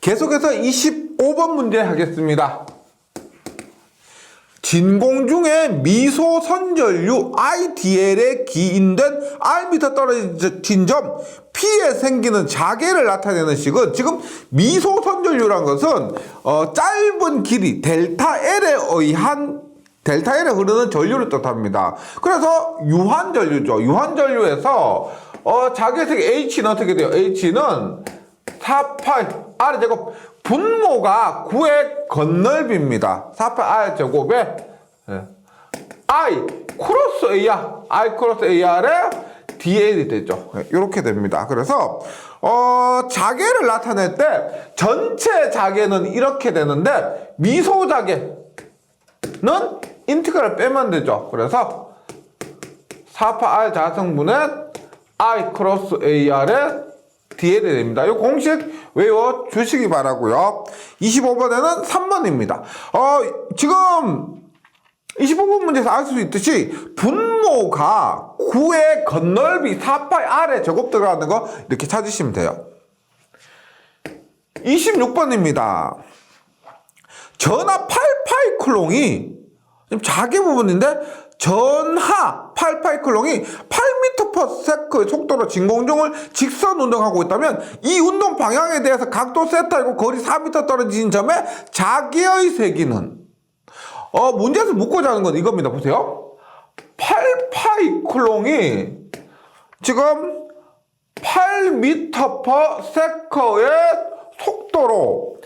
계속해서 25번 문제 하겠습니다. 진공 중에 미소 선전류 IDL에 기인된 Rm 떨어진 점 P에 생기는 자개를 나타내는 식은, 지금 미소 선전류란 것은 짧은 길이 델타 L에 흐르는 전류를 뜻합니다. 그래서 유한전류죠. 유한전류에서 자개색 H는 어떻게 돼요? H는 4파이 R제곱, 분모가 9의 겉넓이입니다. 4파이 R제곱에 I 크로스 AR, I 크로스 AR에 DL이 되죠. 이렇게 됩니다. 그래서 자개를 나타낼 때 전체 자개는 이렇게 되는데 미소 자개는 인티그랄 빼면 되죠. 그래서 4파 R 자성분의 I 크로스 AR에 DL이 됩니다. 이 공식 외워주시기 바라고요. 25번에는 3번입니다. 지금 25번 문제에서 알 수 있듯이 분모가 9의 겉넓이 4파이 R에 제곱 들어가는 거 이렇게 찾으시면 돼요. 26번입니다. 전하 8파이 클롱이, 지금 자개 부분인데 전하 8파이 클롱이 8m/s의 속도로 진공중을 직선 운동하고 있다면 이 운동 방향에 대해서 각도 세타이고 거리 4m 떨어진 점에 자개의 세기는, 문제에서 묻고자 하는 건 이겁니다. 보세요. 8파이 클롱이 지금 8m/s의 속도로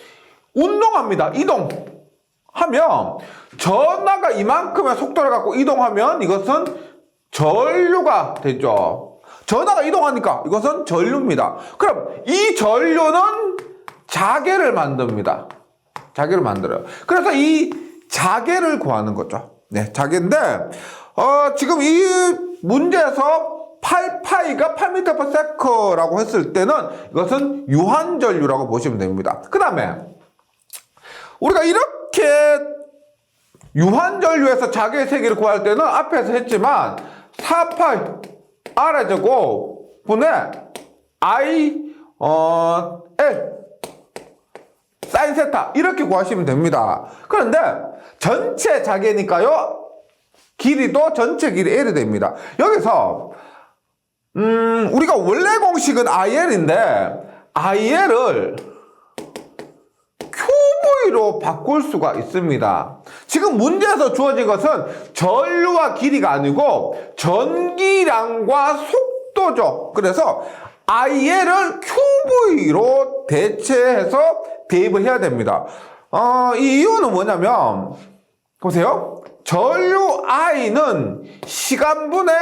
운동합니다. 이동하면 전하가 이만큼의 속도를 갖고 이동하면 이것은 전류가 되죠. 전하가 이동하니까 이것은 전류입니다. 그럼 이 전류는 자개를 만듭니다. 자개를 만들어요. 그래서 이 자개를 구하는 거죠. 네, 자개인데 지금 이 문제에서 8파이가 8m/s라고 했을 때는 이것은 유한전류라고 보시면 됩니다. 그 다음에 우리가 이렇게 유한전류에서 자개의 세기를 구할 때는 앞에서 했지만 4파이 R의 제곱 분의 I L 사인 세타 이렇게 구하시면 됩니다. 그런데 전체 자개니까요, 길이도 전체 길이 L이 됩니다. 여기서 우리가 원래 공식은 IL인데 IL을 QV로 바꿀 수가 있습니다. 지금 문제에서 주어진 것은 전류와 길이가 아니고 전기량과 속도죠. 그래서 IL을 QV로 대체해서 대입을 해야 됩니다. 이 이유는 뭐냐면, 보세요. 전류 I는 시간분의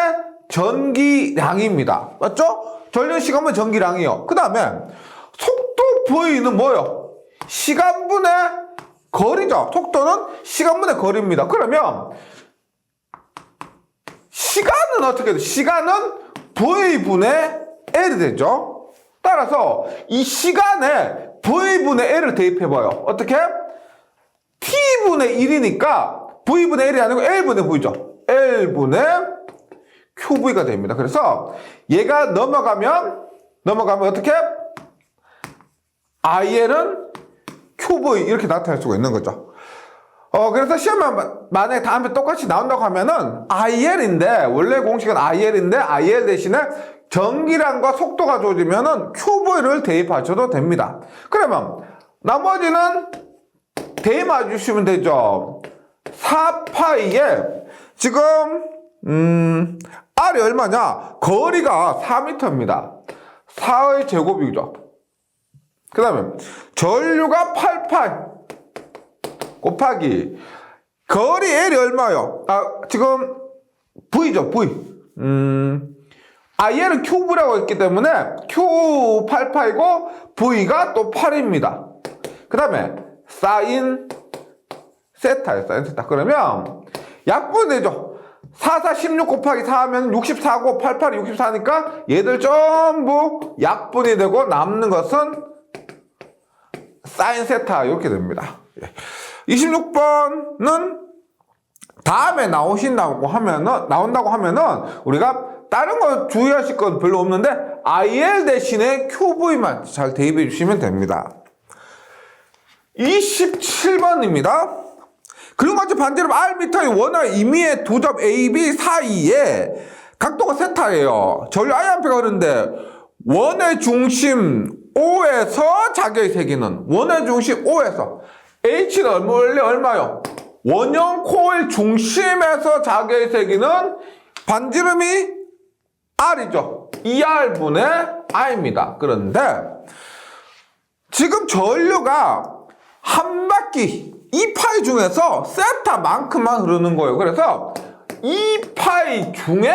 전기량입니다. 맞죠? 전류 시간분의 전기량이요. 그 다음에 속도 V는 뭐요? 시간분의 거리죠. 속도는 시간분의 거리입니다. 그러면 시간은 어떻게 돼요? 시간은 V분의 L이 되죠. 따라서 이 시간에 V분의 L을 대입해봐요. 어떻게? T분의 1이니까 V분의 L이 아니고 L분의 V죠. L분의 QV가 됩니다. 그래서 얘가 넘어가면 어떻게? IL은 QV 이렇게 나타낼 수가 있는 거죠. 그래서 시험에 만약에 다음에 똑같이 나온다고 하면은 IL인데, 원래 공식은 IL인데 IL 대신에 전기량과 속도가 주어지면은 QV를 대입하셔도 됩니다. 그러면 나머지는 대입해 주시면 되죠. 4파이에 지금 R이 얼마냐? 거리가 4m입니다. 4의 제곱이죠. 그 다음에 전류가 8파이 곱하기 거리 L이 얼마요? 지금 V죠. V. IL은 QV라고 했기 때문에 Q 8파이고 V가 또 8입니다. 그 다음에 사인 세타예요. 사인 세타. 그러면 약분되죠. 4, 4, 16 곱하기 4 하면 64고 8, 8이 64니까 얘들 전부 약분이 되고 남는 것은 사인 세타 이렇게 됩니다. 26번은 다음에 나온다고 하면은 우리가 다른 거 주의하실 건 별로 없는데 IL 대신에 QV만 잘 대입해 주시면 됩니다. 27번입니다. 그리고 같이 반지름 R미터의 원의 임의의 두 점 AB 사이에 각도가 세타예요. 전류 Iampe가 흐르는데 원의 중심 O에서 자기의 세기는 원의 중심 O에서 H는 원래 얼마요? 원형 코일 중심에서 자기의 세기는 반지름이 R이죠. 2R분의 I입니다. 그런데 지금 전류가 한 바퀴 2파이 중에서 세타만큼만 흐르는 거예요. 그래서 2파이 중에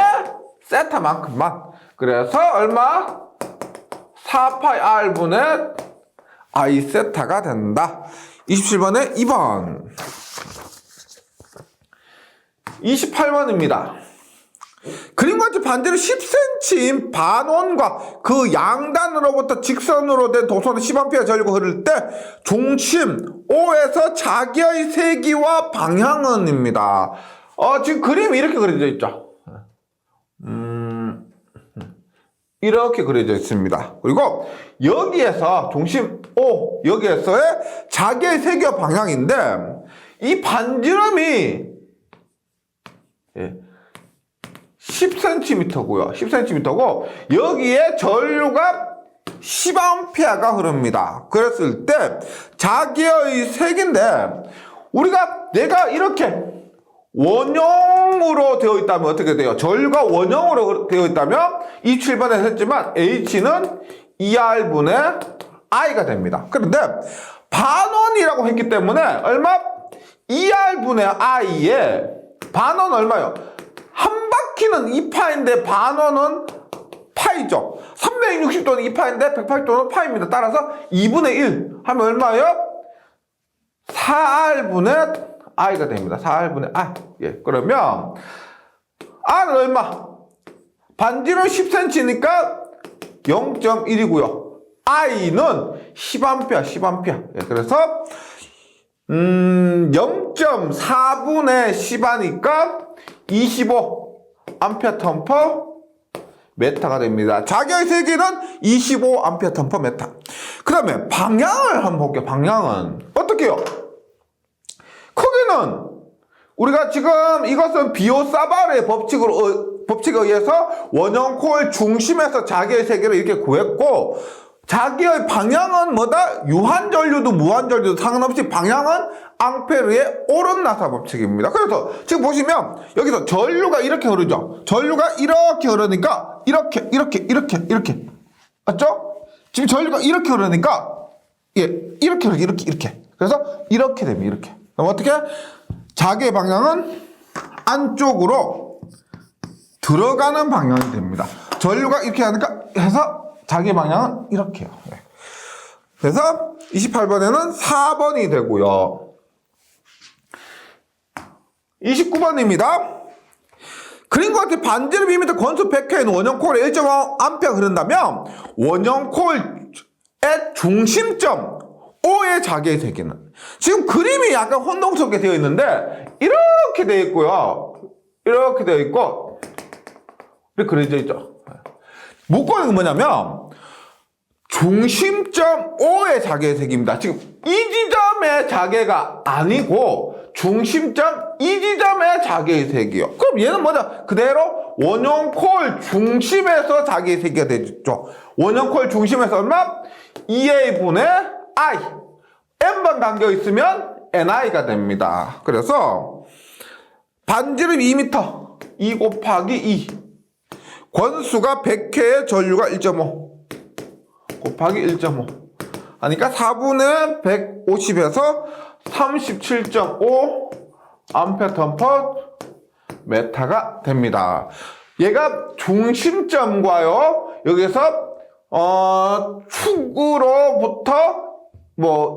세타만큼만. 그래서 얼마? 4파이 R분의 I 세타가 된다. 27번에 2번. 28번입니다. 그림과 같이 반지름 10cm인 반원과 그 양단으로부터 직선으로 된 도선의 10A 전류가 흐를 때 중심 O에서 자기의 세기와 방향은입니다. 지금 그림이 이렇게 그려져 있죠. 이렇게 그려져 있습니다. 그리고 여기에서 중심 O, 여기에서의 자기의 세기와 방향인데 이 반지름이 10cm고요. 10cm고 여기에 전류가 10A가 흐릅니다. 그랬을 때 자기의 색인데 내가 이렇게 원형으로 되어 있다면 어떻게 돼요? 전류가 원형으로 되어 있다면 27번에 했지만 H는 2R분의 I가 됩니다. 그런데 반원이라고 했기 때문에 얼마? 2R분의 I에 반원 얼마요? 한 바퀴는 2파인데 반원은 파이죠. 360도는 2파인데 180도는 파입니다. 따라서 2분의 1 하면 얼마예요? 4R분의 I가 됩니다. 4R분의 I. 예, 그러면 R은 얼마? 반지름 10cm니까 0.1이고요. I는 10A. 예, 그래서 0.4분의 10A니까 25A/m 메타가 됩니다. 자기의 세기는 25A/m. 그 다음에 방향을 한번 볼게요. 방향은 어떻게 해요? 크기는 우리가 지금 이것은 비오사바르의 법칙에 의해서 원형 코일 중심에서 자기의 세기를 이렇게 구했고 자기의 방향은 뭐다? 유한전류도 무한전류도 상관없이 방향은 앙페르의 오른나사 법칙입니다. 그래서 지금 보시면 여기서 전류가 이렇게 흐르죠. 전류가 이렇게 흐르니까 이렇게 맞죠? 지금 전류가 이렇게 흐르니까 이렇게 그래서 이렇게 됩니다. 이렇게. 그럼 어떻게? 자기의 방향은 안쪽으로 들어가는 방향이 됩니다. 전류가 이렇게 하니까 해서 자기 방향은 이렇게요. 네. 그래서 28번에는 4번이 되고요. 29번입니다. 그림과 같이 반지름 2m 권수 100회인 원형 코일에 1.5A 흐른다면 원형 코일의 중심점 O의 자기의 세기는 지금 그림이 약간 혼동스럽게 되어 있는데 이렇게 되어 있고요. 이렇게 되어 있고 이렇게 그려져 있죠. 묶어있는 건 뭐냐면 중심점 O의 자기의 세기입니다. 지금 이 지점의 자기가 아니고 중심점 이 지점의 자기의 세기요. 그럼 얘는 뭐죠? 그대로 원형 코일 중심에서 자기의 세기가 되죠. 원형 코일 중심에서 얼마? 2A분의 I. N번 담겨 있으면 NI가 됩니다. 그래서 반지름 2m 2 곱하기 2 권수가 100회에 전류가 1.5 곱하기 1.5 하니까 4분의 150에서 37.5 A/m 됩니다. 얘가 중심점과요 여기서 축으로부터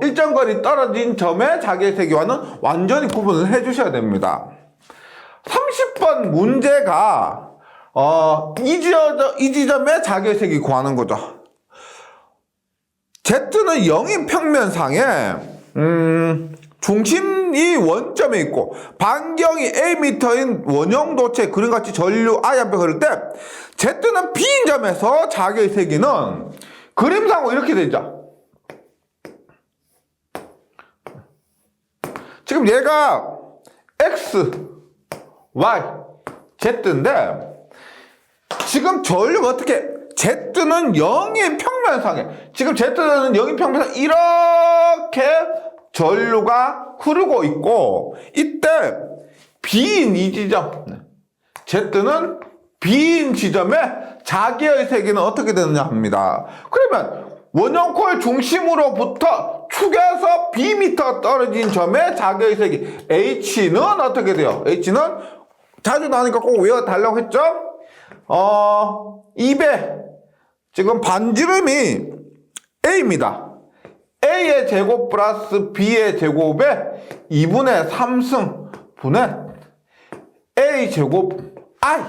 일정 거리 떨어진 점의 자기의 세기와는 완전히 구분을 해 주셔야 됩니다. 30번 문제가 이 지점에 자기의 세기 구하는 거죠. Z는 영인 평면상에 중심이 원점에 있고 반경이 Am인 원형 도체 그림같이 전류 Iampe 흐를 때 Z는 B인 점에서 자기의 세기는 그림상으로 이렇게 되죠. 지금 얘가 X, Y, Z인데 지금 전류가 어떻게 Z는 0인 평면상에 지금 Z는 0인 평면상 이렇게 전류가 흐르고 있고 이때 B인 이 지점 Z는 B인 지점에 자기의 세기는 어떻게 되느냐 합니다. 그러면 원형코일 중심으로부터 축에서 Bm 떨어진 점에 자기의 세기 H는 어떻게 돼요? H는 자주 나오니까 꼭 외워달라고 했죠? 입에 지금 반지름이 A입니다. A의 제곱 플러스 B의 제곱에 2분의 3승분의 A 제곱 I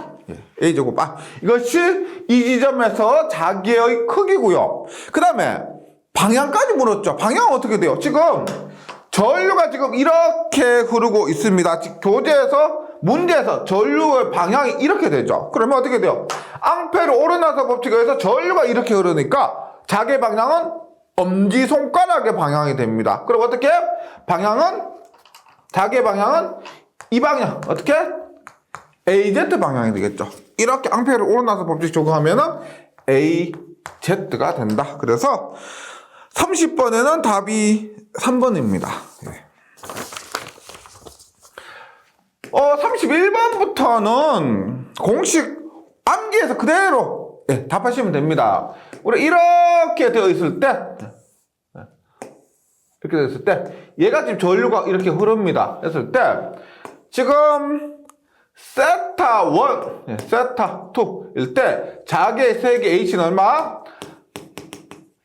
A 제곱 I 이것이 이 지점에서 자기의 크기고요. 그 다음에 방향까지 물었죠. 방향은 어떻게 돼요? 지금 전류가 지금 이렇게 흐르고 있습니다. 즉 교재에서 문제에서 전류의 방향이 이렇게 되죠. 그러면 어떻게 돼요? 앙페르 오르나서 법칙에 의해서 전류가 이렇게 흐르니까 자기의 방향은 엄지손가락의 방향이 됩니다. 그럼 어떻게? 자기의 방향은 이 방향. 어떻게? AZ 방향이 되겠죠. 이렇게 앙페르 오르나서 법칙 적용하면은 AZ가 된다. 그래서 30번에는 답이 3번입니다. 31번부터는 공식 암기해서 그대로 답하시면 됩니다. 우리 이렇게 되어 있을 때 이렇게 되어 있을 때 얘가 지금 전류가 이렇게 흐릅니다. 했을 때 지금 세타 1, 세타 2일 때 자기의 세기 H는 얼마?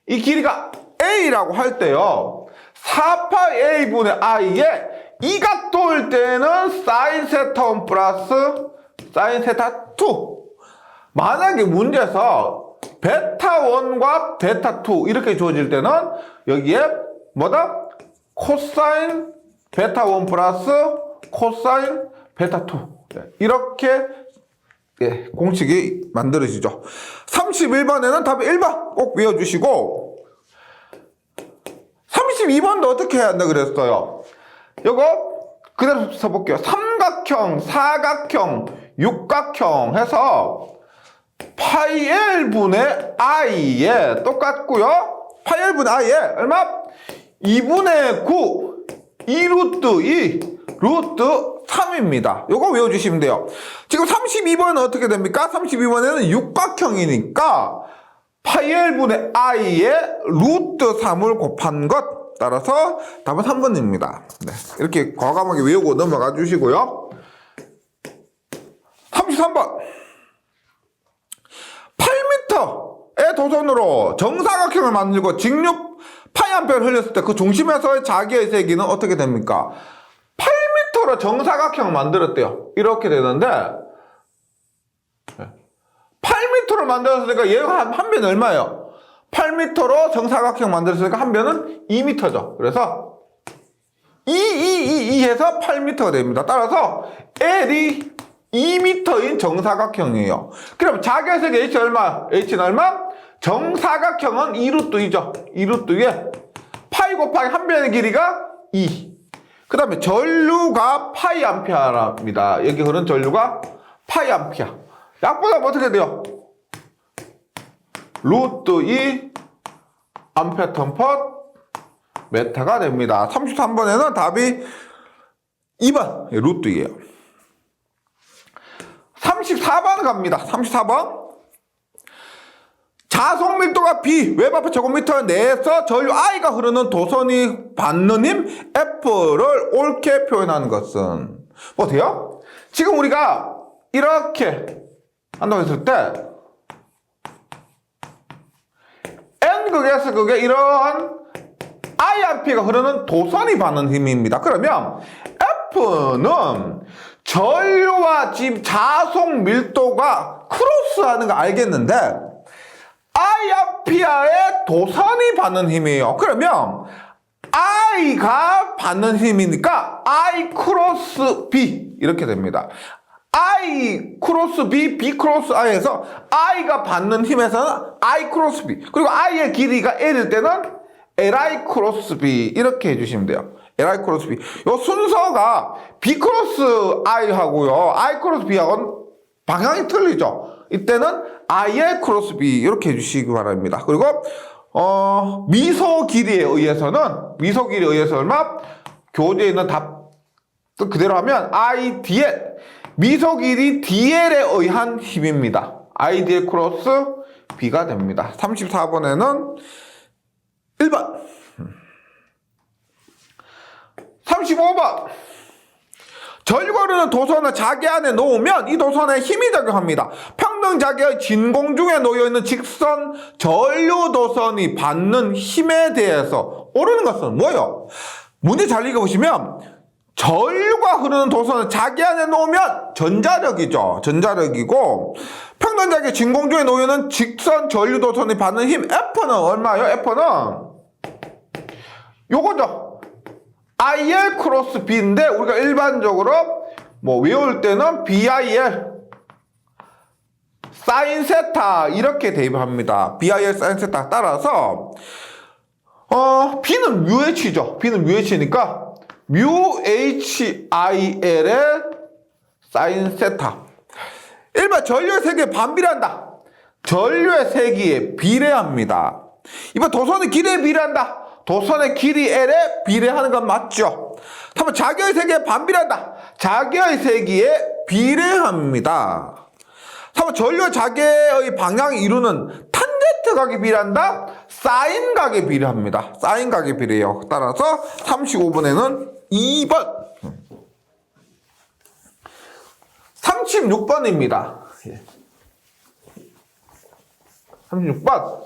이 길이가 A라고 할 때요. 4파이 A분의 I에 이 각도일 때는 사인 세타 1 플러스 사인 세타 2. 만약에 문제에서 베타 1과 베타 2 이렇게 주어질 때는 여기에 뭐다? 코사인 베타 1 플러스 코사인 베타 2. 이렇게 공식이 만들어지죠. 31번에는 답이 1번 꼭 외워주시고 32번도 어떻게 해야 한다 그랬어요? 이거 그대로 써볼게요. 삼각형, 사각형, 육각형 해서 파이 L분의 I에 똑같고요. 파이 L분의 I에 얼마? 2분의 9 2루트 2 루트 3입니다. 요거 외워주시면 돼요. 지금 32번은 어떻게 됩니까? 32번에는 육각형이니까 파이 L분의 I에 루트 3을 곱한 것 따라서 답은 3번입니다. 네, 이렇게 과감하게 외우고 넘어가 주시고요. 33번 8m의 도선으로 정사각형을 만들고 직류 파이암페어를 흘렸을 때 그 중심에서의 자기의 세기는 어떻게 됩니까? 8m로 정사각형 만들었대요. 이렇게 되는데 8m로 만들었으니까 얘가 한 변이 얼마예요? 8m로 정사각형 만들었으니까 한 변은 2m죠. 그래서 2 해서 8m가 됩니다. 따라서 L이 2m인 정사각형이에요. 그럼 자기의 세기 H 얼마? H는 얼마? 정사각형은 2루트 2죠. 2루트 2에 파이 곱하기 한 변의 길이가 2. 그 다음에 전류가 파이 암페어랍니다. 여기 흐르는 전류가 파이 암페어. 약보다 어떻게 돼요? 루트 2 암페어 턴 퍼 메타가 됩니다. 33번에는 답이 2번 루트 2예요. 34번 갑니다. 34번 자속 밀도가 B 웹아페 제곱미터 내에서 전류 I가 흐르는 도선이 받는 힘 F를 옳게 표현하는 것은 뭐 돼요? 지금 우리가 이렇게 한다고 했을 때 N극에서 그게 이러한 I암페어가 흐르는 도선이 받는 힘입니다. 그러면 F는 전류와 지금 자속 밀도가 크로스하는 거 알겠는데 I암페어의 도선이 받는 힘이에요. 그러면 I가 받는 힘이니까 I 크로스 B 이렇게 됩니다. I 크로스 B, B 크로스 I에서 I가 받는 힘에서는 I 크로스 B 그리고 I의 길이가 L일 때는 Li 크로스 B 이렇게 해주시면 돼요. li 크로스 b. 요 순서가 b 크로스 i 하고요. i 크로스 b하고는 방향이 틀리죠. 이때는 iL 크로스 b 이렇게 해주시기 바랍니다. 그리고 미소 길이에 의해서 얼마? 교재에 있는 답 그대로 하면 IDL 미소 길이 DL에 의한 힘입니다. IDL 크로스 B가 됩니다. 34번에는 1번 35번 절거리는 도선을 자기 안에 놓으면 이 도선에 힘이 작용합니다. 평등 자기의 진공 중에 놓여있는 직선 전류 도선이 받는 힘에 대해서 오르는 것은 뭐예요? 문제 잘 읽어보시면 전류가 흐르는 도선을 자기 안에 놓으면 전자력이죠. 전자력이고 평등 자기의 진공 중에 놓여있는 직선 전류 도선이 받는 힘 F는 얼마예요? F는 요거죠. IL 크로스 B인데 우리가 일반적으로 뭐 외울 때는 BIL 사인 세타 이렇게 대입합니다. BIL 사인 세타 따라서 B는 뮤H죠. B는 뮤H니까 뮤HIL의 사인 세타. 일반 전류의 세기에 반비례한다. 전류의 세기에 비례합니다. 이번 도선의 길이에 비례한다. 도선의 길이 L에 비례하는 건 맞죠? 한번 자기의 세기에 반비례한다. 자기의 세기에 비례합니다. 한번 전류 자기의 방향을 이루는 탄젠트 각에 비례한다. 사인 각에 비례합니다. 사인 각에 비례해요. 따라서 35번에는 2번 36번입니다 36번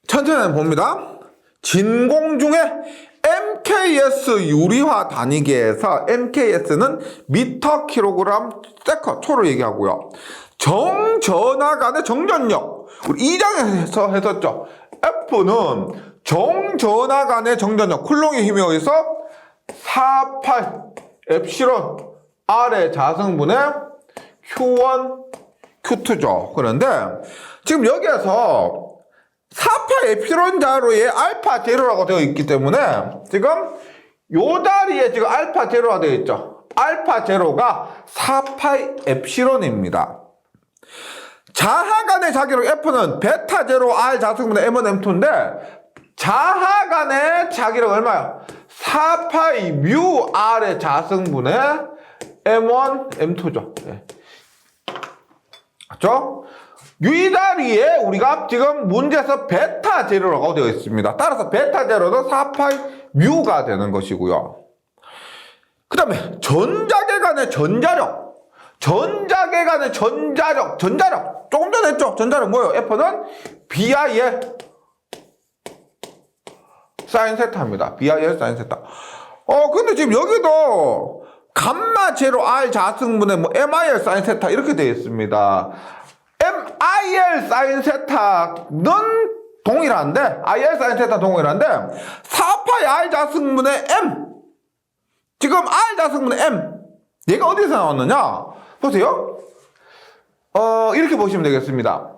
천천히 봅니다. 진공 중에 MKS 유리화 단위계에서 MKS는 미터 킬로그램 세컨 초를 얘기하고요. 정전하 간의 정전력 우리 2장에서 했었죠. F는 정전하 간의 정전력 쿨롱의 힘에 의해서 48 엡실론 R의 자성분의 Q1 Q2죠. 그런데 지금 여기에서 4파 에피론 자루에 알파 제로라고 되어 있기 때문에 지금 요 자리에 지금 알파 제로가 되어 있죠. 알파 제로가 4파 엡실론입니다. 자하 간의 자기력 F는 베타 제로 R 자성분의 M1 M2인데 자하 간의 자기력 얼마야? 4파이 뮤 R의 자성분의 M1 M2죠. 네. 맞죠? 이 자리에 우리가 지금 문제에서 베타 제로라고 되어 있습니다. 따라서 베타 제로도 4파이 뮤가 되는 것이고요. 그 다음에 전자계 간의 전자력 조금 전에 했죠. 전자력 뭐예요? F는 BIL 사인 세타입니다. BIL 사인 세타. 근데 지금 여기도 감마 제로 R 자성분의 뭐 MIL 사인 세타 이렇게 되어 있습니다. MIL 사인 세타는 동일한데, IL 사인 세타 동일한데, 4파이 R 자성분의 M. 지금 R 자성분의 M. 얘가 어디서 나왔느냐? 보세요. 이렇게 보시면 되겠습니다.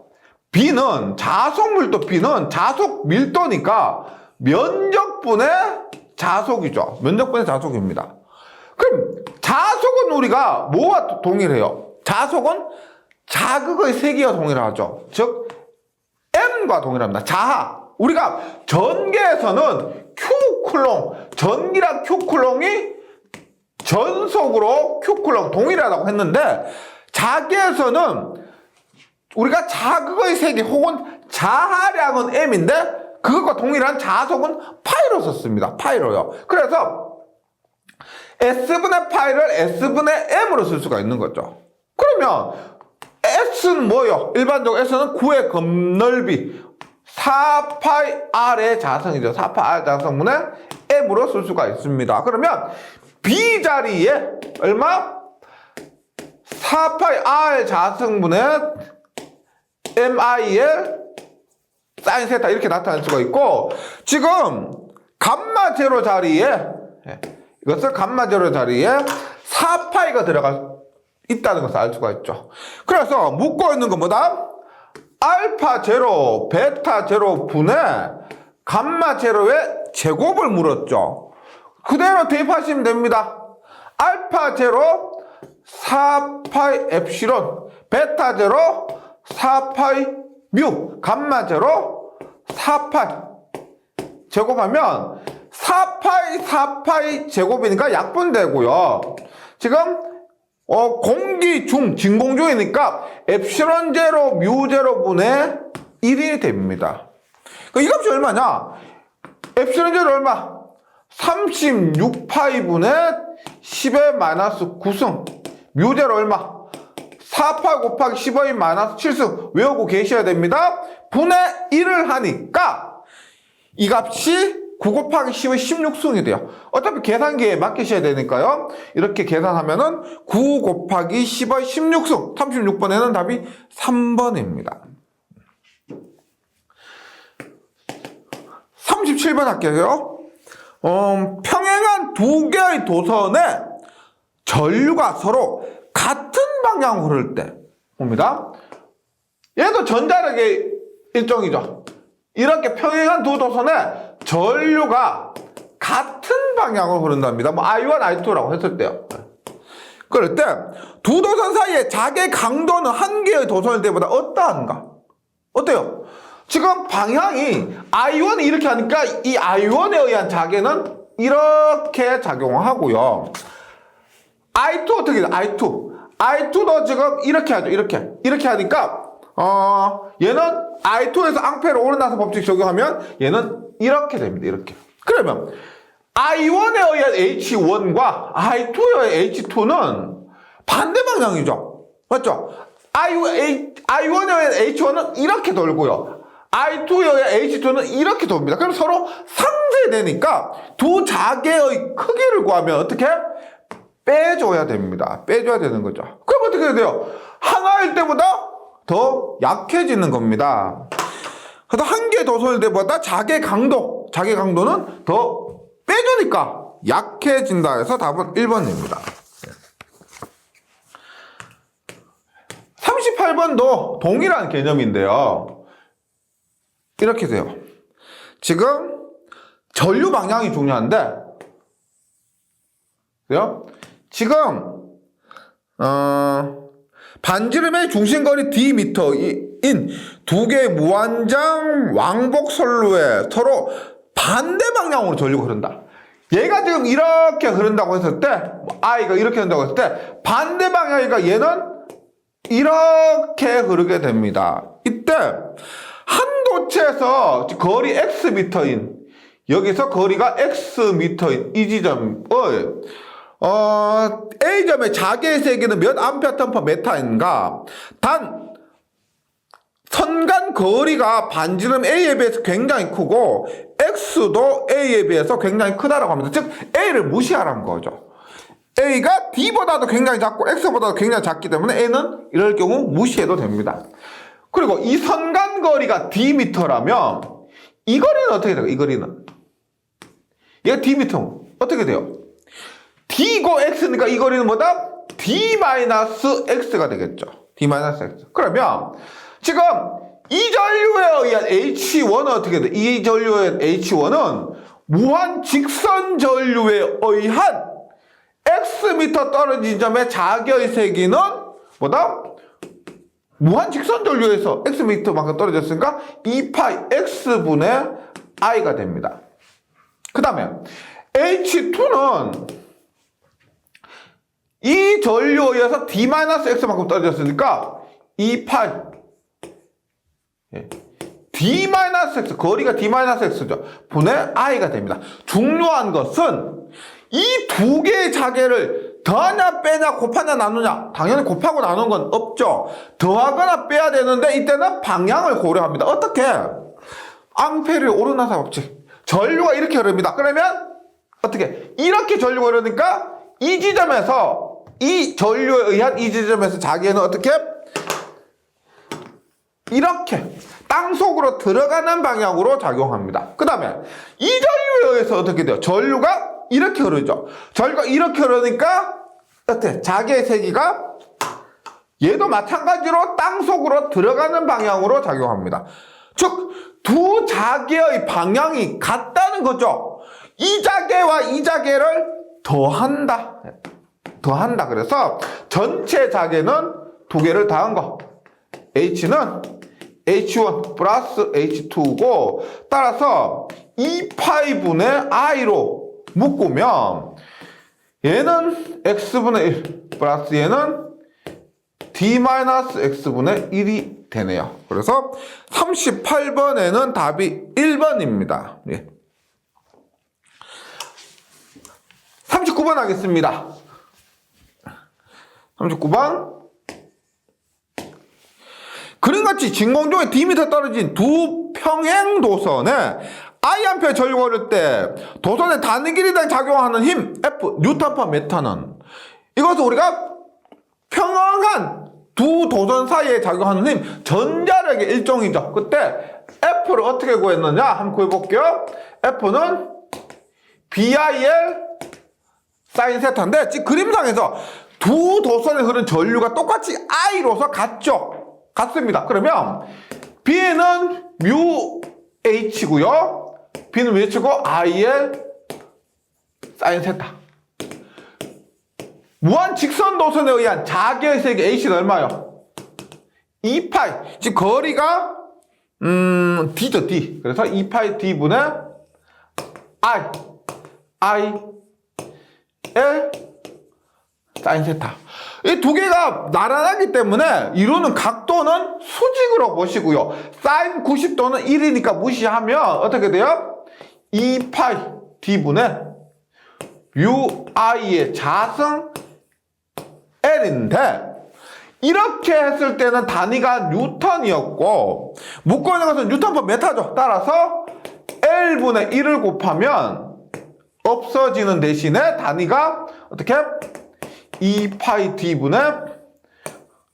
B는 자속밀도 B는 자속 밀도니까 면적분의 자속이죠. 면적분의 자속입니다. 그럼 자속은 우리가 뭐와 동일해요? 자속은 자극의 세기와 동일하죠. 즉 M과 동일합니다. 자하. 우리가 전기에서는 Q쿨롱, 전기랑 Q쿨롱이 전속으로 Q쿨롱 동일하다고 했는데 자기에서는 우리가 자극의 세기 혹은 자하량은 M인데 그것과 동일한 자속은 파이로 썼습니다. 파이로요. 그래서 S분의 파이를 S분의 M으로 쓸 수가 있는 거죠. 그러면 S는 뭐예요? 일반적으로 S는 9의 겁넓이 4파이 R의 자성이죠. 4파이 R 자성분의 M으로 쓸 수가 있습니다. 그러면 B 자리에 얼마? 4파이 R 자성분의 MI의 사인 세타 이렇게 나타낼 수가 있고 지금 감마 제로 자리에 이것을 감마 제로 자리에 4파이가 들어가 있다는 것을 알 수가 있죠. 그래서 묻고 있는 건 뭐다? 알파 제로, 베타 제로 분의 감마 제로의 제곱을 물었죠. 그대로 대입하시면 됩니다. 알파 제로 4파이 엡실론, 베타 제로 4파이 뮤, 감마 제로 4파이 제곱하면 4파이 제곱이니까 약분되고요. 지금 공기 중, 진공 중이니까 엡실론 제로, 뮤 제로 분의 1이 됩니다. 이 값이 얼마냐? 엡실론 제로 얼마? 36파이 분의 10의 마이너스 9승. 뮤 제로 얼마? 4파 곱하기 15의 마이너스 7승. 외우고 계셔야 됩니다. 분의 1을 하니까 이 값이 9 곱하기 10의 16승이 돼요. 어차피 계산기에 맡기셔야 되니까요. 이렇게 계산하면은 9 곱하기 10의 16승. 36번에는 답이 3번입니다. 37번 할게요. 평행한 두 개의 도선에 전류가 서로 같은 방향으로 흐를 때 봅니다. 얘도 전자력의 일종이죠. 이렇게 평행한 두 도선에 전류가 같은 방향으로 흐른답니다. 뭐 I1, I2라고 했을 때요. 그럴 때 두 도선 사이의 자개 강도는 한 개의 도선일 때보다 어떠한가? 어때요? 지금 방향이 I1이 이렇게 하니까 이 I1에 의한 자개는 이렇게 작용하고요. I2 어떻게 돼? I2도 지금 이렇게 하죠. 이렇게 하니까 얘는 I2에서 앙페르 오르나서 법칙 적용하면 얘는 이렇게 됩니다. 이렇게. 그러면 I1에 의한 H1과 I2에 의한 H2는 반대 방향이죠. 맞죠? I1에 의한 H1은 이렇게 돌고요. I2에 의한 H2는 이렇게 돕니다. 그럼 서로 상쇄되니까 두 자개의 크기를 구하면 어떻게? 빼줘야 됩니다. 빼줘야 되는 거죠. 그럼 어떻게 해야 돼요? 하나일 때보다 더 약해지는 겁니다. 그래서 한 개 도선일 때보다 자개 강도는 더 빼주니까 약해진다 해서 답은 1번입니다. 38번도 동일한 개념인데요. 이렇게 돼요. 지금 전류 방향이 중요한데, 그래요? 지금 반지름의 중심거리 Dm인 두 개의 무한장 왕복 선로에 서로 반대 방향으로 전류가 흐른다. 얘가 지금 이렇게 흐른다고 했을 때, I가 이렇게 흐른다고 했을 때 반대 방향이니까 얘는 이렇게 흐르게 됩니다. 이때 한 도체에서 거리 x미터인, 여기서 거리가 x미터인 이 지점을 A점의 자개의 세기는 몇 암페어 턴퍼 메타인가? 단 선간 거리가 반지름 A에 비해서 굉장히 크고 X도 A에 비해서 굉장히 크다라고 합니다. 즉 A를 무시하라는 거죠. A가 D보다도 굉장히 작고 X보다도 굉장히 작기 때문에 A는 이럴 경우 무시해도 됩니다. 그리고 이 선간 거리가 D미터라면 이 거리는 어떻게 돼요? 이 거리는 얘가 D미터 어떻게 돼요? D고 X니까 이 거리는 뭐다? D-X가 되겠죠. D-X. 그러면 지금 이 전류에 의한 H1은 어떻게 돼? 이 전류에 의한 H1은 무한 직선 전류에 의한 X미터 떨어진 점의 자개의 세기는 뭐다? 무한 직선 전류에서 X미터만큼 떨어졌으니까 2파이 X분의 I가 됩니다. 그 다음에 H2는 이 전류에 의해서 D-X만큼 떨어졌으니까 2파이 D-X, 거리가 D-X죠. 분의 I가 됩니다. 중요한 것은 이 두 개의 자개를 더하냐 빼냐 곱하냐 나누냐, 당연히 곱하고 나누는 건 없죠. 더하거나 빼야 되는데 이때는 방향을 고려합니다. 어떻게? 앙페르 오르나사 법칙. 전류가 이렇게 흐릅니다. 그러면 어떻게? 이렇게 전류가 흐르니까 이 지점에서 이 전류에 의한 이 지점에서 자개는 어떻게? 이렇게 땅속으로 들어가는 방향으로 작용합니다. 그 다음에 이 전류에 의해서 어떻게 돼요? 전류가 이렇게 흐르죠. 전류가 이렇게 흐르니까 어때? 자개의 세기가 얘도 마찬가지로 땅속으로 들어가는 방향으로 작용합니다. 즉, 두 자개의 방향이 같다는 거죠. 이 자개와 이 자개를 더한다. 더한다. 그래서 전체 자개는 두 개를 더한 거. H는 H1 플러스 H2고, 따라서 2파이분의 I로 묶으면 얘는 X분의 1 플러스 얘는 D-X분의 1이 되네요. 그래서 38번에는 답이 1번입니다. 예. 39번 하겠습니다. 39번. 그림같이 진공중에 Dm 떨어진 두 평행 도선에 I 한 표의 전류가 흐를 때 도선의 닿는 길이당 작용하는 힘 F, 뉴턴/m 는 이것을 우리가 평행한 두 도선 사이에 작용하는 힘, 전자력의 일종이죠. 그때 F를 어떻게 구했느냐 한번 구해볼게요. F는 BIL 사인 세타인데 지금 그림상에서 두 도선에 흐른 전류가 똑같이 I로서 같습니다. 그러면 B는 뮤 H고요. B는 뮤 H고 IL 사인 세타. 무한 직선 도선에 의한 자개의 세기 H는 얼마요? 2파이. 지금 거리가 D죠, D. 그래서 2파이 D분의 I L 사인 세타. 이 두 개가 나란하기 때문에 이루는 각도는 수직으로 보시고요. 사인 90도는 1이니까 무시하면 어떻게 돼요? 2파이 D분의 UI의 자승 L인데 이렇게 했을 때는 단위가 뉴턴이었고 묶고 있는 것은 뉴턴/m죠. 따라서 L분의 1을 곱하면 없어지는 대신에 단위가 어떻게? 2파이 D분의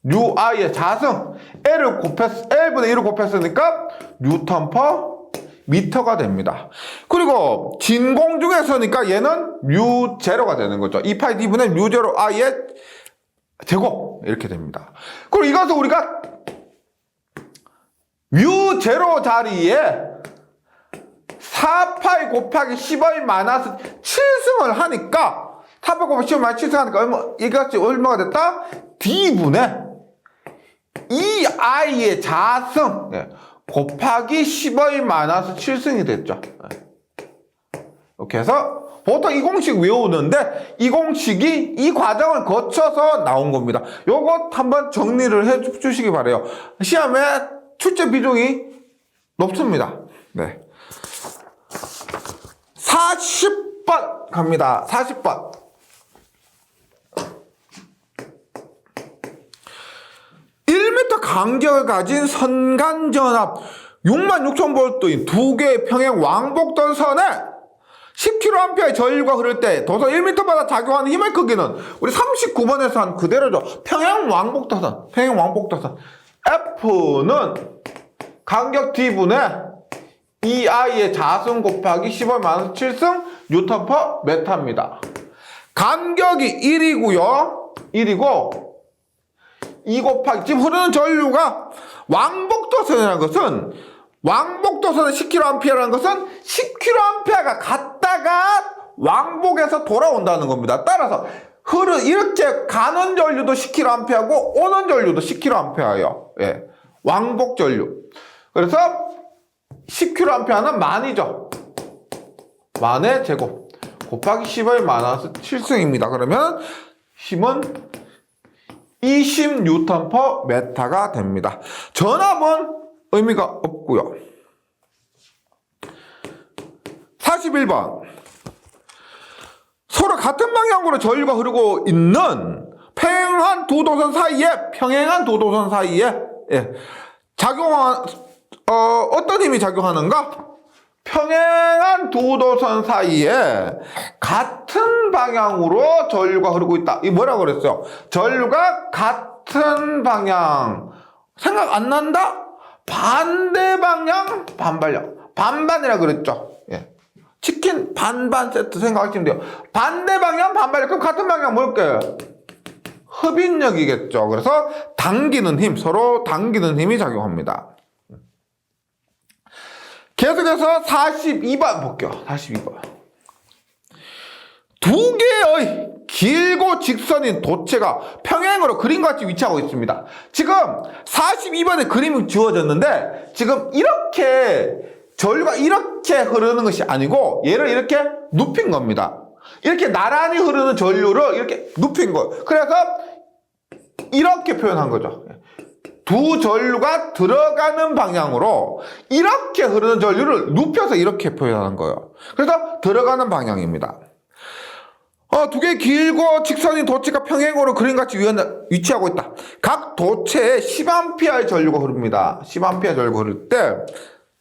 UI의 자승 L분의 1을 곱했으니까 뉴턴/m가 됩니다. 그리고 진공중에서니까 얘는 뮤0가 되는 거죠. 2파이 D분의 뮤0 I의 제곱 이렇게 됩니다. 그리고 이것을 우리가 뮤0 자리에 4파이 곱하기 10의 마이너스 7승을 하니까 4파이 곱하기 10의 마이너스 7승 하니까 이것이 얼마가 됐다? D분의 2I의 자승 곱하기 10의 마이너스 7승이 됐죠. 이렇게 해서 보통 이 공식 외우는데 이 공식이 이 과정을 거쳐서 나온 겁니다. 요것 한번 정리를 해 주시기 바래요. 시험에 출제 비중이 높습니다. 네. 40번 갑니다. 40번. 간격을 가진 선간전압 66,000V인 두 개의 평행 왕복던 선에 10kA의 전류가 흐를 때 도선 1m마다 작용하는 힘의 크기는 우리 39번에서 한 그대로죠. 평행 왕복도선. F는 간격 D분의 2I의 자승 곱하기 10의 마이너스 7승 뉴턴/m입니다. 간격이 1이고요. 1이고 2 곱하기 지금 흐르는 전류가 왕복도선이라는 것은 왕복도선은 10kA라는 것은 10kA가 갔다가 왕복에서 돌아온다는 겁니다. 따라서 이렇게 가는 전류도 10kA고 오는 전류도 10kA예요. 예. 왕복 전류. 그래서 10kA는 만이죠. 만의 제곱 곱하기 10의 마이너스 7승입니다. 그러면 힘은 20Nm/M가 됩니다. 전압은 의미가 없고요. 41번. 서로 같은 방향으로 전류가 흐르고 있는 평행한 두 도선 사이에 작용한 어떤 힘이 작용하는가? 평행한 두 도선 사이에 같은 방향으로 전류가 흐르고 있다. 이 뭐라고 그랬어요? 전류가 같은 방향. 생각 안 난다? 반대 방향, 반발력. 반반이라 그랬죠. 예. 치킨 반반 세트 생각하시면 돼요. 반대 방향, 반발력. 그럼 같은 방향 뭘까요? 흡인력이겠죠. 그래서 당기는 힘, 서로 당기는 힘이 작용합니다. 계속해서 42번 볼게요. 42번. 두 개의 길고 직선인 도체가 평행으로 그림같이 위치하고 있습니다. 지금 42번에 그림이 지워졌는데 지금 이렇게 전류가 이렇게 흐르는 것이 아니고 얘를 이렇게 눕힌 겁니다. 이렇게 나란히 흐르는 전류를 이렇게 눕힌 거예요. 그래서 이렇게 표현한 거죠. 두 전류가 들어가는 방향으로 이렇게 흐르는 전류를 눕혀서 이렇게 표현한 거예요. 그래서 들어가는 방향입니다. 두 개의 길고 직선인 도체가 평행으로 그림같이 위치하고 있다. 각 도체에 10A의 전류가 흐릅니다. 10A 전류가 흐를 때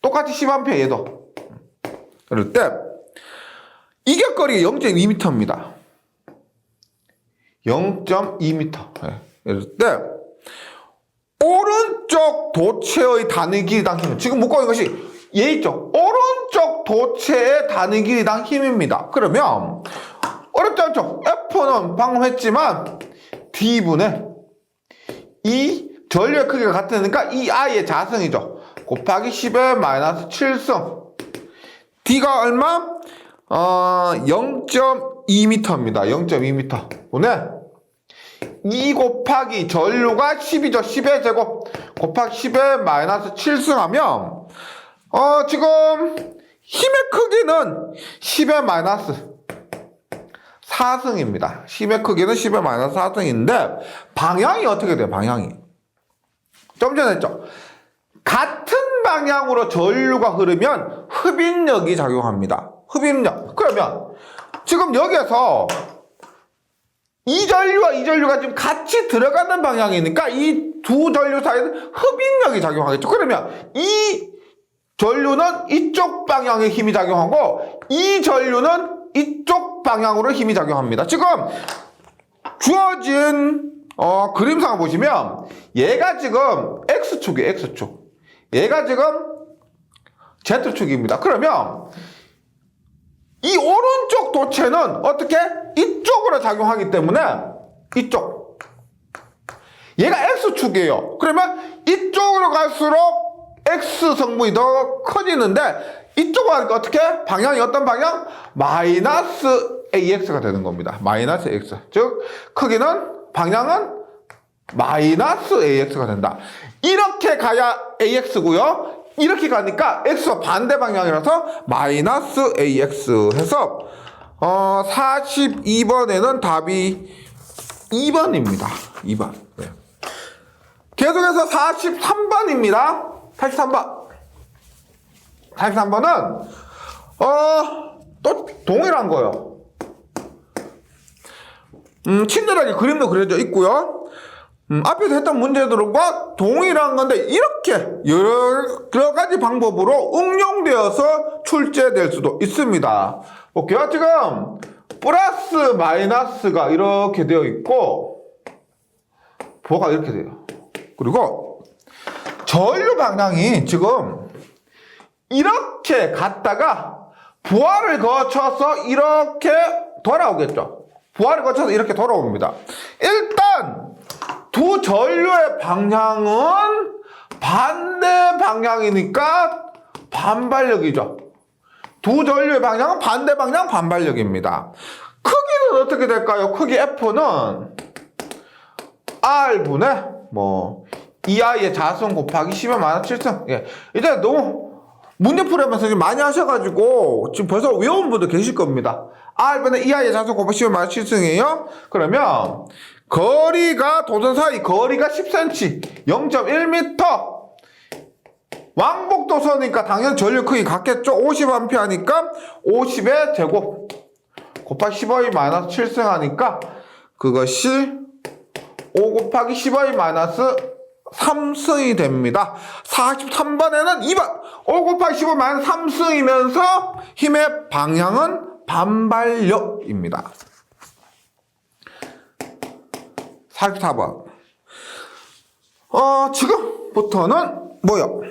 똑같이 10A 얘도 흐를 때 이격거리가 0.2m입니다. 0.2m. 이럴 때 오른쪽 도체의 단위 길이당 힘은 지금 묻고 있는 것이 얘 있죠. 오른쪽 도체의 단위 길이당 힘입니다. 그러면 어렵지 않죠? F는 방금 했지만 D분의 이 전류의 크기가 같으니까 이 I의 자승이죠. 곱하기 10의 마이너스 7승. D가 얼마? 0.2m입니다. 0.2m. 분의 2 곱하기 전류가 10이죠. 10의 제곱 곱하기 10의 마이너스 7승 하면 지금 힘의 크기는 10의 마이너스 4승입니다. 10의 크기는 10의 마이너스 4승인데 방향이 어떻게 돼요? 방향이 좀 전에 했죠. 같은 방향으로 전류가 흐르면 흡인력이 작용합니다. 흡인력. 그러면 지금 여기에서 이 전류와 이 전류가 지금 같이 들어가는 방향이니까 이 두 전류 사이에는 흡인력이 작용하겠죠. 그러면 이 전류는 이쪽 방향에 힘이 작용하고 이 전류는 이쪽 방향으로 힘이 작용합니다. 지금 주어진 그림상을 보시면 얘가 지금 X축이에요. X축. 얘가 지금 Z축입니다. 그러면 이 오른쪽 도체는 어떻게? 이쪽으로 작용하기 때문에 이쪽. 얘가 X축이에요. 그러면 이쪽으로 갈수록 X 성분이 더 커지는데 이쪽으로 하니까 어떻게? 방향이 어떤 방향? 마이너스 AX가 되는 겁니다. 마이너스 AX. 즉 크기는 방향은 마이너스 AX가 된다. 이렇게 가야 AX고요. 이렇게 가니까 X와 반대 방향이라서 마이너스 AX 해서 42번에는 답이 2번입니다. 2번. 네. 계속해서 43번입니다. 43번. 43번은 또 동일한 거예요. 친절하게 그림도 그려져 있고요. 앞에서 했던 문제들과 동일한 건데 이렇게 여러 가지 방법으로 응용되어서 출제될 수도 있습니다. 볼게요. 지금 플러스 마이너스가 이렇게 되어 있고 부호가 이렇게 돼요. 그리고 전류 방향이 지금 이렇게 갔다가 부하를 거쳐서 이렇게 돌아오겠죠. 부하를 거쳐서 이렇게 돌아옵니다. 일단 두 전류의 방향은 반대 방향이니까 반발력이죠. 두 전류의 방향은 반대 방향 반발력입니다. 크기는 어떻게 될까요? 크기 F는 R분의 2I의 자승 곱하기 10의 마이너스 7승. 예. 이제 너무 문제 풀이하면서 지금 많이 하셔가지고 지금 벌써 외운 분도 계실 겁니다. R분의 2I의 자승 곱하기 10의 마이너스 7승이에요. 그러면 거리가 도선 사이 거리가 10cm 0.1m 왕복도선이니까 당연히 전류 크기 같겠죠. 50A 하니까 50의 제곱 곱하기 10의 마이너스 7승 하니까 그것이 5 곱하기 10의 마이너스 3승이 됩니다. 43번에는 2번 5 곱하기 15 마이너스 3승이면서 힘의 방향은 반발력입니다. 44번 지금부터는 뭐요?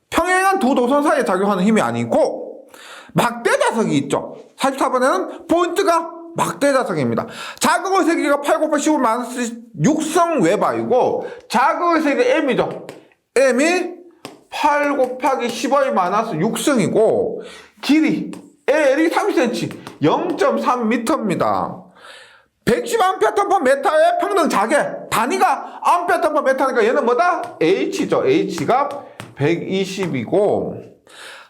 평행한 두 도선 사이에 작용하는 힘이 아니고 막대 자석이 있죠. 44번에는 포인트가 막대 자석입니다. 자극의 세기가 8 곱하기 15 마이너스 6성 웨바이고 자극의 세기 m이죠. m이 8 곱하기 15의 마이너스 6승이고 길이 L이 30cm 0.3m입니다. 110A/m의 평등 자개 단위가 A/m니까 얘는 뭐다? H죠. H가 120이고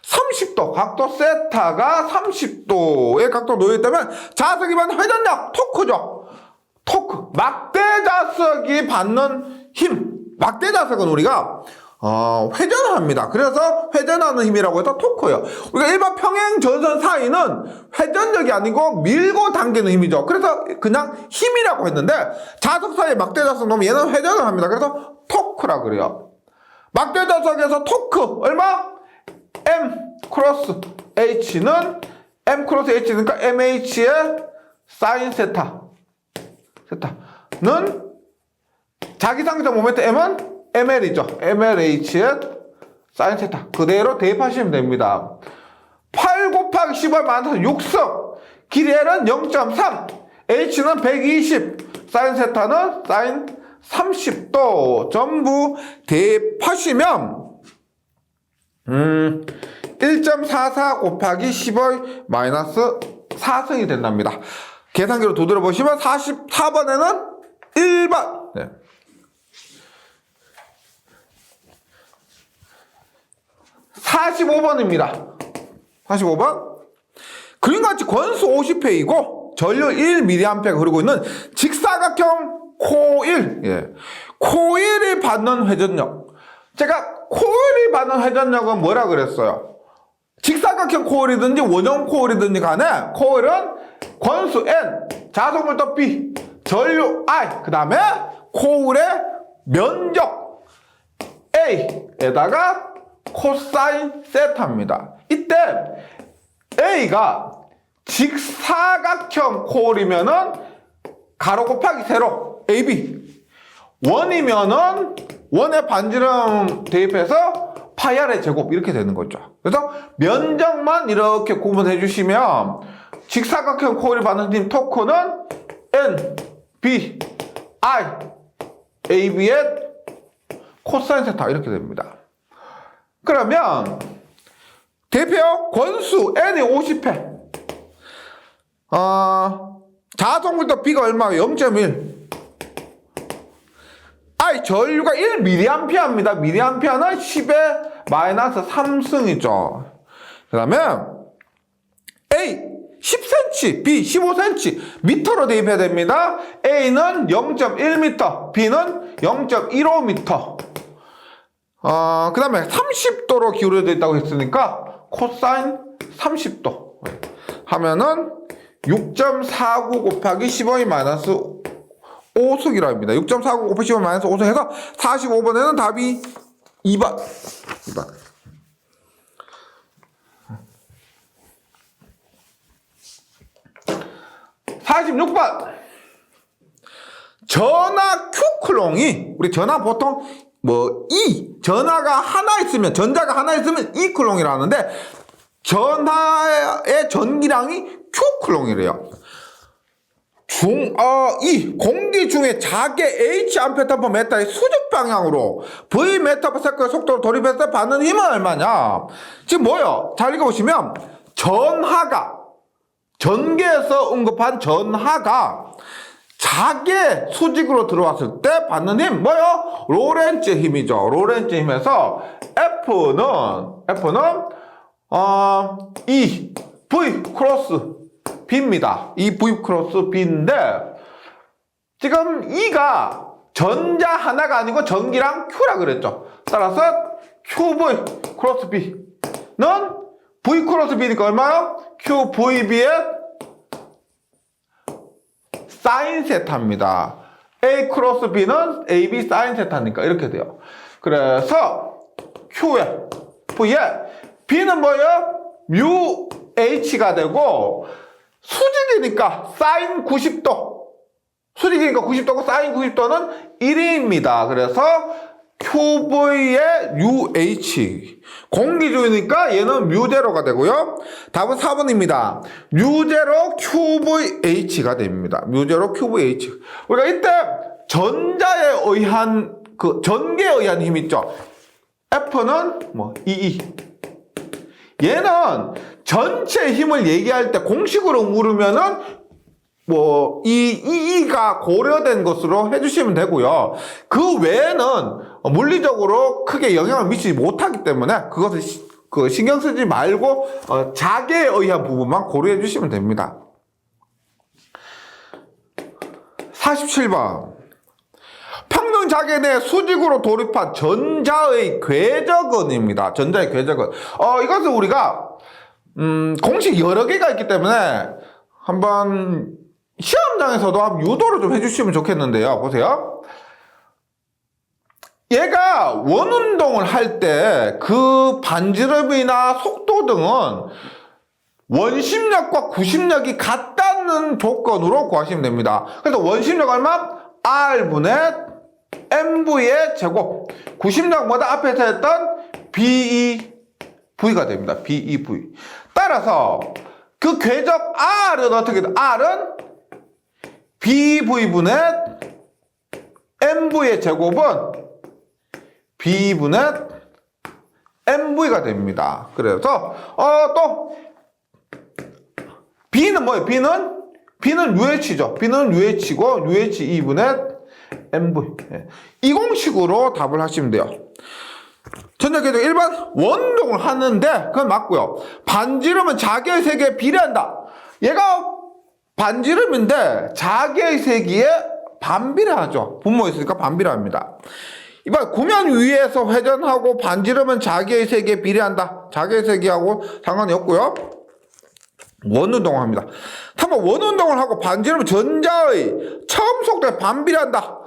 30도 각도 세타가 30도의 각도 놓여있다면 자석이 받는 회전력 토크죠. 토크 막대 자석이 받는 힘 막대 자석은 우리가 회전을 합니다. 그래서 회전하는 힘이라고 해서 토크예요. 우리가 일반 평행 전선 사이는 회전력이 아니고 밀고 당기는 힘이죠. 그래서 그냥 힘이라고 했는데 자석 사이에 막대 자석 놓으면 얘는 회전을 합니다. 그래서 토크라 그래요. 막대 자석에서 토크 얼마? M 크로스 H는 M 크로스 H니까 MH의 사인 세타는 자기상적 모멘트 M은 ML이죠. MLH의 사인 세타 그대로 대입하시면 됩니다. 8 곱하기 15의 마이너스 6성 길이 L은 0.3 H는 120 사인 세타는 사인 30도 전부 대입하시면 1.44 곱하기 10의 마이너스 4승이 된답니다. 계산기로 두드려 보시면 44번에는 1번 네. 45번입니다. 45번 그림같이 권수 50회이고 전류 1mA가 흐르고 있는 직사각형 코일 코일이 받는 회전력 제가 코일이 받는 회전력은 뭐라 그랬어요? 직사각형 코일이든지 원형 코일이든지 간에 코일은 권수 N 자석물도 B 전류 I 그 다음에 코일의 면적 A에다가 코사인 세타입니다. 이때 A가 직사각형 코일이면은 가로 곱하기 세로 AB 원이면은 원의 반지름 대입해서 파이R의 제곱 이렇게 되는 거죠. 그래서 면적만 이렇게 구분해 주시면 직사각형 코일이 받는 힘 토크는 N, B, I, AB의 코사인 세타 이렇게 됩니다. 그러면 대표요 권수 N이 50회 자석물도 B가 얼마예요? 0.1 I 전류가 1mA입니다. mA는 10의 마이너스 3승이죠. 그 다음에 A 10cm, B 15cm 미터로 대입해야 됩니다. A는 0.1m, B는 0.15m. 그 다음에 30도로 기울어져 있다고 했으니까 코사인 30도 하면은 6.49 곱하기 15의 마이너스 5승이라고 합니다. 6.49 곱하기 15 마이너스 5승 해서 45번에는 답이 2번. 46번. 전하 Q클롱이, 우리 전하 보통 전하가 하나 있으면, 전자가 하나 있으면 E클롱이라 하는데, 전하의 전기량이 Q클롱이래요. 공기 중에 자개 H/A의 수직 방향으로 V/ms의 속도로 돌입해서 받는 힘은 얼마냐? 지금 뭐요? 잘 읽어보시면 전기에서 언급한 전하가 자개 수직으로 들어왔을 때 받는 힘 뭐요? 로렌츠 힘이죠. 로렌츠 힘에서 F는 E V 크로스 B입니다. 이 V 크로스 B인데 지금 E가 전자 하나가 아니고 전기랑 Q라 그랬죠. 따라서 QV 크로스 B는 V 크로스 B니까 얼마요? QVB의 사인 세타입니다. A 크로스 B는 AB 사인 세타니까 이렇게 돼요. 그래서 Q에 V에 B는 뭐예요? 뮤 H가 되고 수직이니까 사인 90도 수직이니까 90도고 사인 90도는 1입니다. 그래서 QV의 UH. 공기주의니까 얘는 뮤제로가 되고요. 답은 4번입니다. 뮤제로 QVH가 됩니다. 뮤제로 QVH. 우리가 이때 전자에 의한 전개에 의한 힘 있죠. F는 EE. 얘는 전체 힘을 얘기할 때 공식으로 물으면은 이 EE가 고려된 것으로 해주시면 되고요. 그 외에는 물리적으로 크게 영향을 미치지 못하기 때문에 그것을 신경 쓰지 말고 자개에 의한 부분만 고려해 주시면 됩니다. 47번. 평등 자개 내 수직으로 돌입한 전자의 궤적은입니다. 전자의 궤적은. 이것은 우리가 공식 여러 개가 있기 때문에 한번 시험장에서도 한번 유도를 좀 해주시면 좋겠는데요. 보세요. 얘가 원운동을 할 때 그 반지름이나 속도 등은 원심력과 구심력이 같다는 조건으로 구하시면 됩니다. 그래서 원심력 얼마? R분의 MV의 제곱. 구심력보다 앞에서 했던 BEV가 됩니다. BEV. 따라서 그 궤적 R은 어떻게 돼? R은 BV분의 MV의 제곱은 B분의 MV가 됩니다. 그래서 또 B는 뭐예요? B는 UH죠. B는 UH고 UH 2분의 MV. 이 공식으로 답을 하시면 돼요. 전자궤적 일반 원동을 하는데 그건 맞고요. 반지름은 자개의 세기에 비례한다. 얘가 반지름인데 자개의 세기에 반비례하죠. 분모에 있으니까 반비례합니다. 이번 구면 위에서 회전하고 반지름은 자개의 세기에 비례한다. 자개의 세기하고 상관이 없고요. 원운동을 합니다. 3번 원운동을 하고 반지름은 전자의 처음 속도에 반비례한다.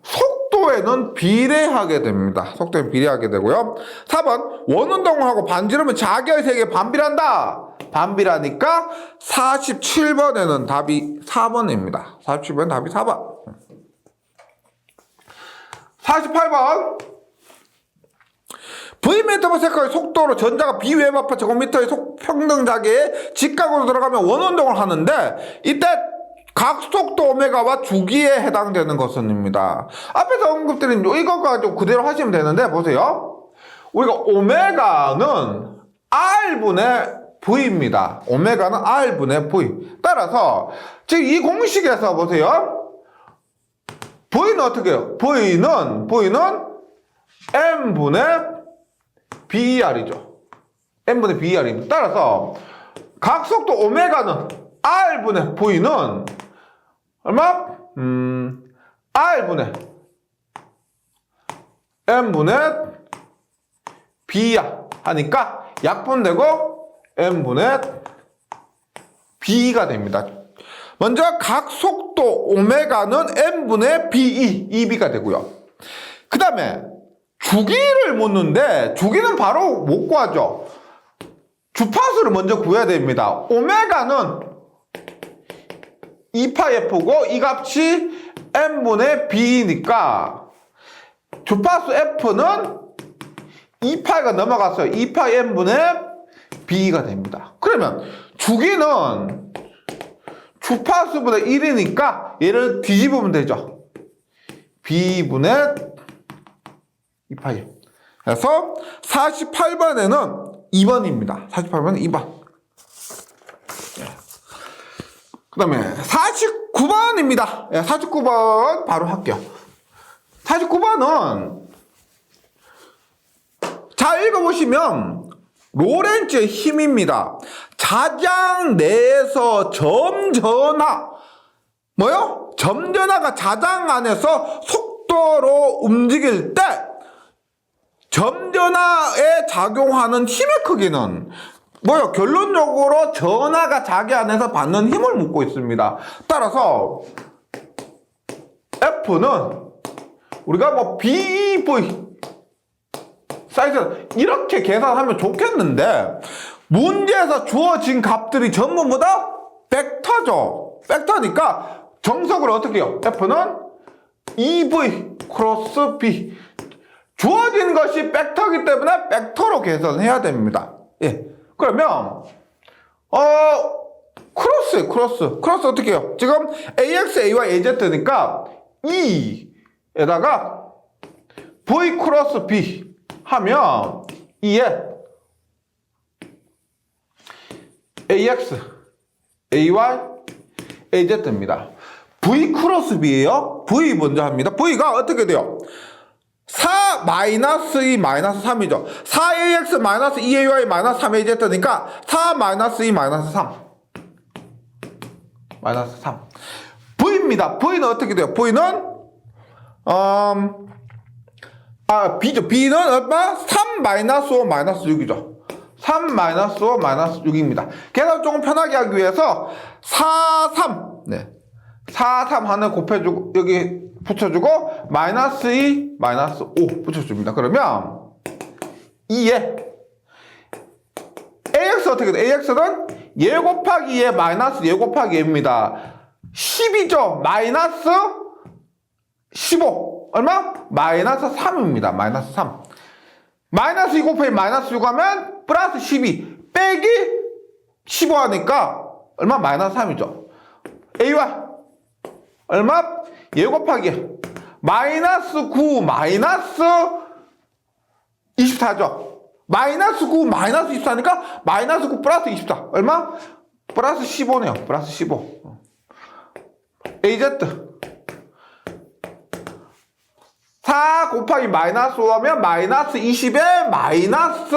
속도에는 비례하게 됩니다. 속도에 비례하게 되고요. 4번 원운동을 하고 반지름은 자개의 세기에 반비례한다. 반비례하니까 47번에는 답이 4번입니다. 47번 답이 4번. 48번. Vm/s의 속도로 전자가 bwm/제곱미터의 평등 자개에 직각으로 들어가면 원운동을 하는데 이때 각 속도 오메가와 주기에 해당되는 것은입니다. 앞에서 언급드린 이것과 좀 그대로 하시면 되는데 보세요. 우리가 오메가는 R분의 V입니다. 오메가는 R분의 V. 따라서 지금 이 공식에서 보세요. V는 어떻게 해요? V는 M분의 BER이죠. M분의 BER입니다. 따라서 각 속도 오메가는 R분의 V는 얼마? R분의 M분의 B야 하니까 약분되고 M분의 B가 됩니다. 먼저 각 속도 오메가는 M분의 BE, EB가 되고요. 그 다음에 주기를 묻는데 주기는 바로 못 구하죠. 주파수를 먼저 구해야 됩니다. 오메가는 2파이F고 이 값이 M분의 B니까 주파수 F는 2파이가 넘어갔어요. 2파이 M분의 B가 됩니다. 그러면 주기는 주파수보다 1이니까 얘를 뒤집으면 되죠. B분의 2파이. 그래서 48번에는 2번입니다. 48번은 2번. 그 다음에 49번입니다. 49번 바로 할게요. 49번은 잘 읽어보시면 로렌츠의 힘입니다. 자장 내에서 점전하. 뭐요? 점전하가 자장 안에서 속도로 움직일 때 점전하에 작용하는 힘의 크기는 뭐요? 결론적으로 전하가 자기 안에서 받는 힘을 묻고 있습니다. 따라서 F는 우리가 BV 사이즈 이렇게 계산하면 좋겠는데 문제에서 주어진 값들이 전부 뭐다? 벡터죠. 벡터니까 정석으로 어떻게 해요? F는 EV 크로스 B. 주어진 것이 벡터이기 때문에 벡터로 계산해야 됩니다. 예. 그러면 크로스 어떻게 해요? 지금 AX, AY, AZ니까 E에다가 V 크로스 B 하면 E에 AX, AY, AZ입니다. V 크로스 B예요. V 먼저 합니다. V가 어떻게 돼요? 4 마이너스 2 마이너스 3이죠. 4AX 마이너스 2AY 마이너스 3AZ니까 4 마이너스 2 마이너스 3 마이너스 3 V입니다. V는 어떻게 돼요? V는 B죠. B는 얼마? 3 마이너스 5 마이너스 6이죠. 3 마이너스 5 마이너스 6입니다. 계산 조금 편하게 하기 위해서 4, 3 네. 4, 3 하나 곱해주고 여기 붙여주고 마이너스 2 마이너스 5 붙여줍니다. 그러면 2에 AX 어떻게 돼? AX는 예 곱하기 예 마이너스 예 곱하기 예입니다. 10이죠. 마이너스 15 얼마? 마이너스 3입니다. 마이너스 3 마이너스 2 곱하기 마이너스 6 하면 플러스 12 빼기 15 하니까 얼마? 마이너스 3이죠. A와 얼마? 예 곱하기 마이너스 9 마이너스 24죠. 마이너스 9 마이너스 24니까 마이너스 9 플러스 24 얼마? 플러스 15네요. 플러스 15 AZ 4 곱하기 마이너스 5 하면 마이너스 20에 마이너스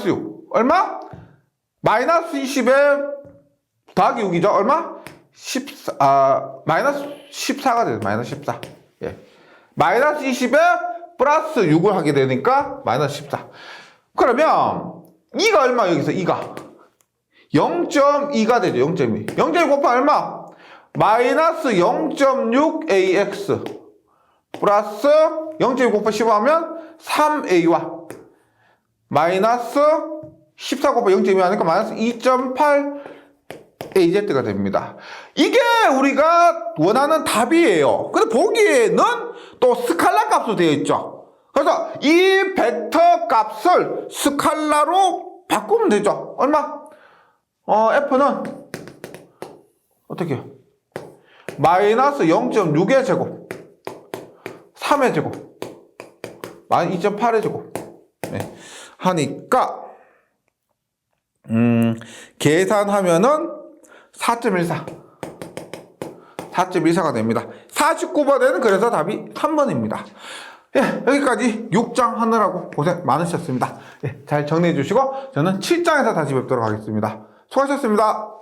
6 얼마? 마이너스 20에 더하기 6이죠. 얼마? 마이너스 14가 돼요. 마이너스 14. 예. 마이너스 20에 플러스 6을 하게 되니까 마이너스 14. 그러면 2가 얼마? 여기서 2가 0.2가 되죠. 0.2. 0.2 곱하기 얼마? 마이너스 0.6 AX 플러스 0.2 곱하기 15 하면 3A와 마이너스 14 곱하기 0.2 하니까 마이너스 2.8 AZ가 됩니다. 이게 우리가 원하는 답이에요. 근데 보기에는 또 스칼라 값으로 되어 있죠. 그래서 이 벡터 값을 스칼라로 바꾸면 되죠. 얼마? F는 어떻게 해요? 마이너스 0.6의 제곱 3의 제곱 마이너스 2.8의 제곱 네. 하니까 계산하면은 4.14가 됩니다. 49번에는 그래서 답이 3번입니다. 예, 여기까지 6장 하느라고 고생 많으셨습니다. 예, 잘 정리해 주시고 저는 7장에서 다시 뵙도록 하겠습니다. 수고하셨습니다.